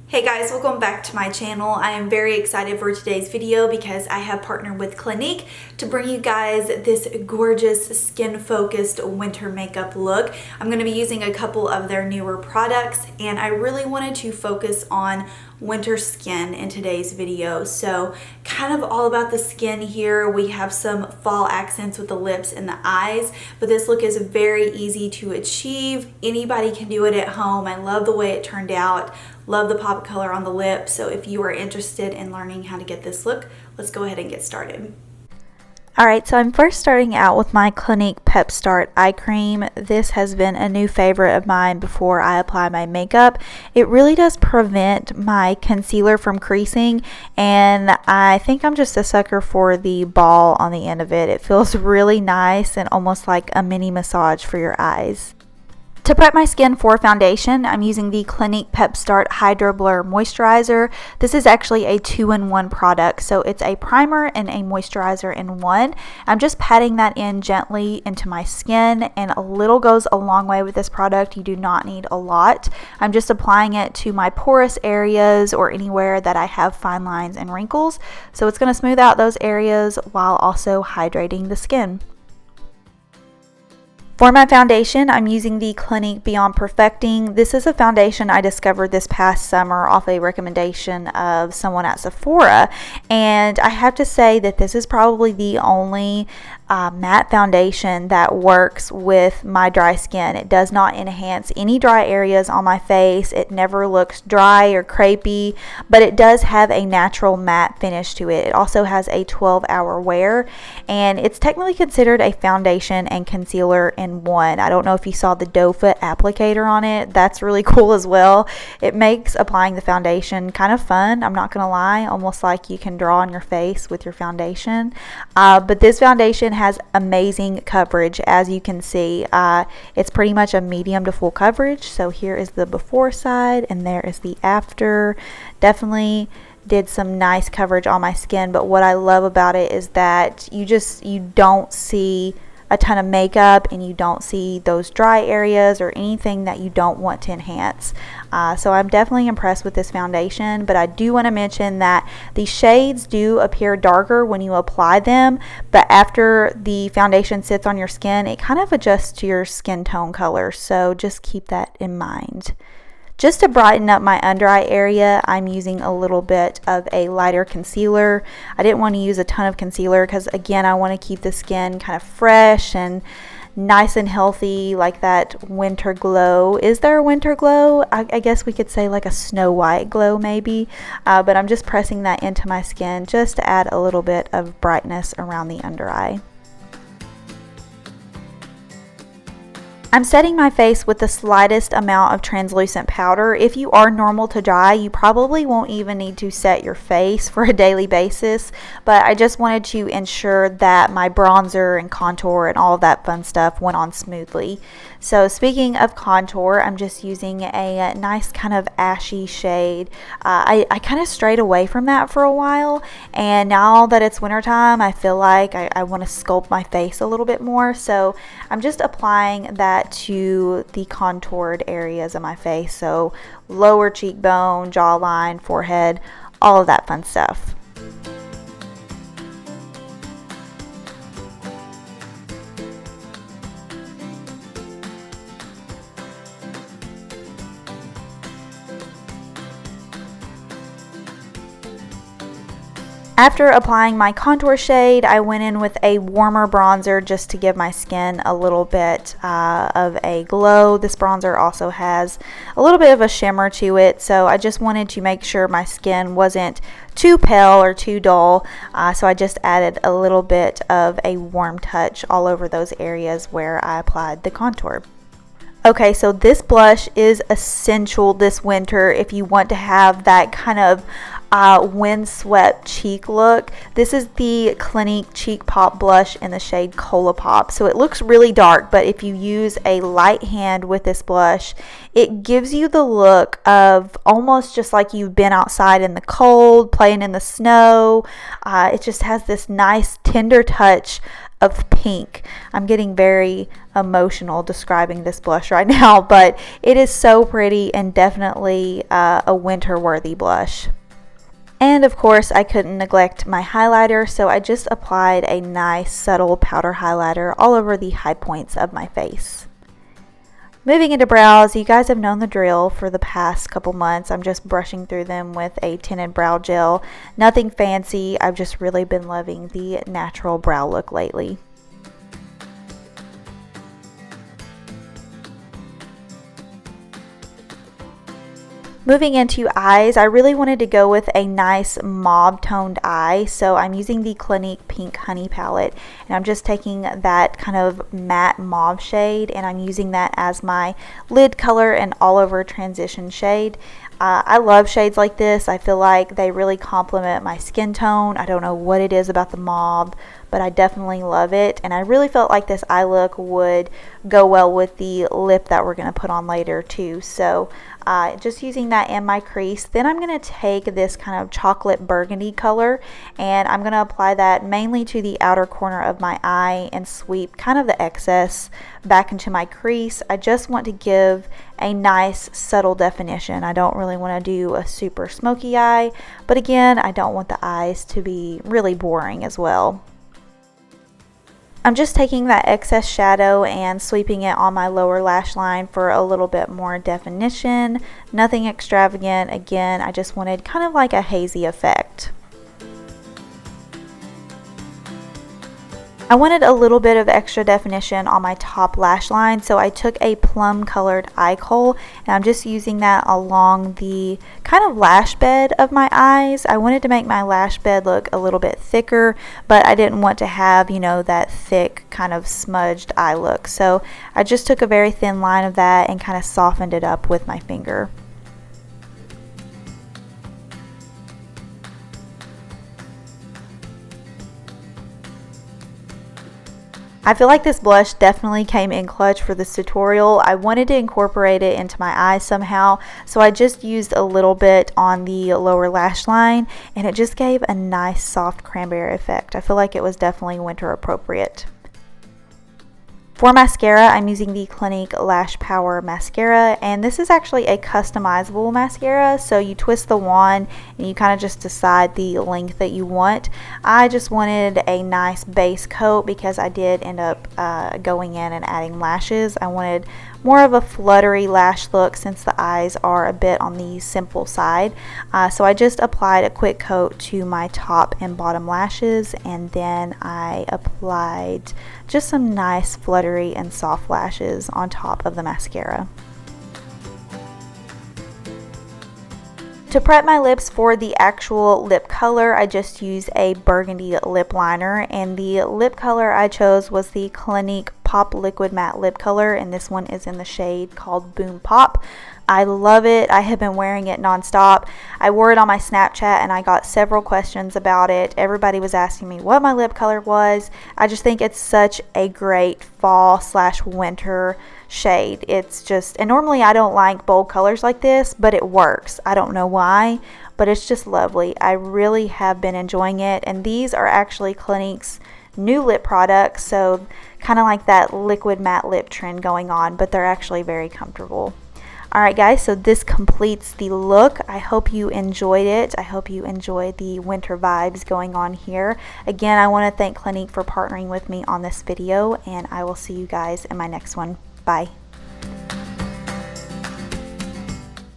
Hey guys, welcome back to my channel. I am very excited for today's video because I have partnered with Clinique to bring you guys this gorgeous skin-focused winter makeup look. I'm going to be using a couple of their newer products and I really wanted to focus on winter skin in today's video. So kind of all about the skin here. We have some fall accents with the lips and the eyes, but this look is very easy to achieve. Anybody can do it at home. I love the way it turned out. Love the pop color on the lip. So if you are interested in learning how to get this look, let's go ahead and get started. Alright, so I'm first starting out with my Clinique Pep Start Eye Cream. This has been a new favorite of mine before I apply my makeup. It really does prevent my concealer from creasing, and I think I'm just a sucker for the ball on the end of it. It feels really nice and almost like a mini massage for your eyes. To prep my skin for foundation, I'm using the Clinique Pep Start Hydro Blur Moisturizer. This is actually a 2-in-1 product, so it's a primer and a moisturizer in one. I'm just patting that in gently into my skin, and a little goes a long way with this product. You do not need a lot. I'm just applying it to my porous areas or anywhere that I have fine lines and wrinkles. So it's going to smooth out those areas while also hydrating the skin. For my foundation, I'm using the Clinique Beyond Perfecting. This is a foundation I discovered this past summer off a recommendation of someone at Sephora. And I have to say that this is probably the only matte foundation that works with my dry skin. It does not enhance any dry areas on my face. It never looks dry or crepey, but it does have a natural matte finish to it. It also has a 12-hour wear, and it's technically considered a foundation and concealer in one. I don't know if you saw the doe foot applicator on it. That's really cool as well. It makes applying the foundation kind of fun. I'm not gonna lie, almost like you can draw on your face with your foundation. But this foundation has amazing coverage. As you can see, it's pretty much a medium to full coverage. So here is the before side and there is the after. Definitely did some nice coverage on my skin, but what I love about it is that you don't see a ton of makeup and you don't see those dry areas or anything that you don't want to enhance. So I'm definitely impressed with this foundation, but I do want to mention that the shades do appear darker when you apply them, but after the foundation sits on your skin, it kind of adjusts to your skin tone color, so just keep that in mind. Just to brighten up my under eye area, I'm using a little bit of a lighter concealer. I didn't want to use a ton of concealer because, again, I want to keep the skin kind of fresh and nice and healthy, like that winter glow. Is there a winter glow? I guess we could say like a Snow White glow maybe, but I'm just pressing that into my skin just to add a little bit of brightness around the under eye. I'm setting my face with the slightest amount of translucent powder. If you are normal to dry, you probably won't even need to set your face for a daily basis, but I just wanted to ensure that my bronzer and contour and all of that fun stuff went on smoothly. So speaking of contour, I'm just using a nice kind of ashy shade. I kind of strayed away from that for a while, and now that it's wintertime, I feel like I want to sculpt my face a little bit more. So I'm just applying that to the contoured areas of my face. So lower cheekbone, jawline, forehead, all of that fun stuff. After applying my contour shade, I went in with a warmer bronzer just to give my skin a little bit of a glow. This bronzer also has a little bit of a shimmer to it, so I just wanted to make sure my skin wasn't too pale or too dull, so I just added a little bit of a warm touch all over those areas where I applied the contour. Okay, so this blush is essential this winter if you want to have that kind of windswept cheek look. This is the Clinique Cheek Pop blush in the shade Cola Pop. So it looks really dark, but if you use a light hand with this blush, it gives you the look of almost just like you've been outside in the cold, playing in the snow. It just has this nice tender touch of pink. I'm getting very emotional describing this blush right now, but it is so pretty and definitely a winter worthy blush. And of course, I couldn't neglect my highlighter, so I just applied a nice subtle powder highlighter all over the high points of my face. Moving into brows, you guys have known the drill for the past couple months. I'm just brushing through them with a tinted brow gel. Nothing fancy. I've just really been loving the natural brow look lately. Moving into eyes, I really wanted to go with a nice mauve toned eye, so I'm using the Clinique Pink Honey palette, and I'm just taking that kind of matte mauve shade and I'm using that as my lid color and all over transition shade. I love shades like this. I feel like they really complement my skin tone. I don't know what it is about the mauve, but I definitely love it, and I really felt like this eye look would go well with the lip that we're going to put on later too. So just using that in my crease. Then I'm going to take this kind of chocolate burgundy color and I'm going to apply that mainly to the outer corner of my eye and sweep kind of the excess back into my crease. I just want to give a nice subtle definition. I don't really want to do a super smoky eye, but again, I don't want the eyes to be really boring as well. I'm just taking that excess shadow and sweeping it on my lower lash line for a little bit more definition. Nothing extravagant. Again, I just wanted kind of like a hazy effect. I wanted a little bit of extra definition on my top lash line, so I took a plum colored eye kohl and I'm just using that along the kind of lash bed of my eyes. I wanted to make my lash bed look a little bit thicker, but I didn't want to have, you know, that thick kind of smudged eye look. So I just took a very thin line of that and kind of softened it up with my finger. I feel like this blush definitely came in clutch for this tutorial. I wanted to incorporate it into my eyes somehow, so I just used a little bit on the lower lash line and it just gave a nice soft cranberry effect. I feel like it was definitely winter appropriate. For mascara, I'm using the Clinique Lash Power Mascara, and this is actually a customizable mascara, so you twist the wand and you kind of just decide the length that you want. I just wanted a nice base coat because I did end up going in and adding lashes. I wanted more of a fluttery lash look since the eyes are a bit on the simple side. So I just applied a quick coat to my top and bottom lashes, and then I applied just some nice fluttery and soft lashes on top of the mascara. To prep my lips for the actual lip color, I just used a burgundy lip liner, and the lip color I chose was the Clinique Pop Liquid Matte Lip Color, and this one is in the shade called Boom Pop. I love it. I have been wearing it nonstop. I wore it on my Snapchat and I got several questions about it. Everybody was asking me what my lip color was. I just think it's such a great fall/winter shade. It's just, and normally I don't like bold colors like this, but it works. I don't know why, but it's just lovely. I really have been enjoying it, and these are actually Clinique's new lip products, so kind of like that liquid matte lip trend going on, but they're actually very comfortable. Alright guys, so this completes the look. I hope you enjoyed it. I hope you enjoyed the winter vibes going on here. Again, I want to thank Clinique for partnering with me on this video, and I will see you guys in my next one. Bye.